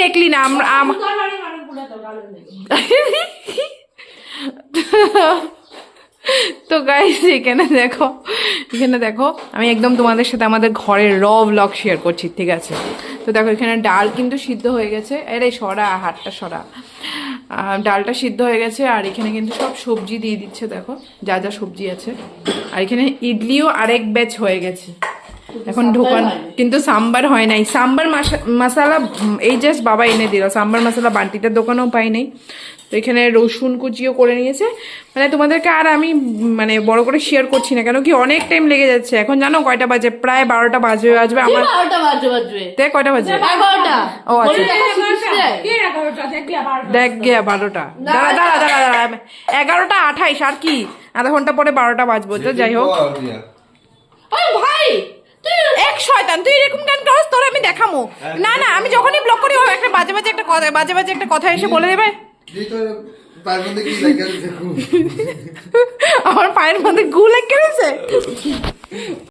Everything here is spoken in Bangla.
দেখলি না তো গাইস এখানে দেখো আমি একদম তোমাদের সাথে আমাদের ঘরের ব্লগ শেয়ার করছি, ঠিক আছে? তো দেখো এখানে ডাল কিন্তু সিদ্ধ হয়ে গেছে, আরে সরা হাতটা সরা, ডালটা সিদ্ধ হয়ে গেছে। আর এখানে কিন্তু সব সবজি দিয়ে দিচ্ছে, দেখো যা যা সবজি আছে। আর এখানে ইডলিও আরেক ব্যাচ হয়ে গেছে, এখন ঢোকান, কিন্তু সাম্বার হয় নাই। সাম্বার মশলা এই জাস্ট বাবা এনে দিল, সাম্বার মশলা বান্টিটার দোকানেও পাই নাই। তো এখানে রসুন কুচিও করে নিয়েছে। মানে তোমাদেরকে আর আমি মানে বড় করে শেয়ার করছি না, কেন কি অনেক টাইম লেগে যাচ্ছে। এখন জানো কয়টা বাজে? প্রায় 12টা বাজবে আমার। 12টা বাজবে দেখ কয়টা বাজে? 11টা। ও আচ্ছা, দেখ গিয়া 12টা। দাঁড়া 11টা 28, আর কি আধা ঘন্টা পরে 12টা বাজবো। তো যাই হোক, ভাই এক শয়তান, তুই এরকম গান গাস, তোর আমি দেখামো না। আমি যখনই ব্লগ করি ও একটা বাজে বাজে একটা কথা এসে বলে দেবে। আমার পায়ের মধ্যে গু লেগে গেছে।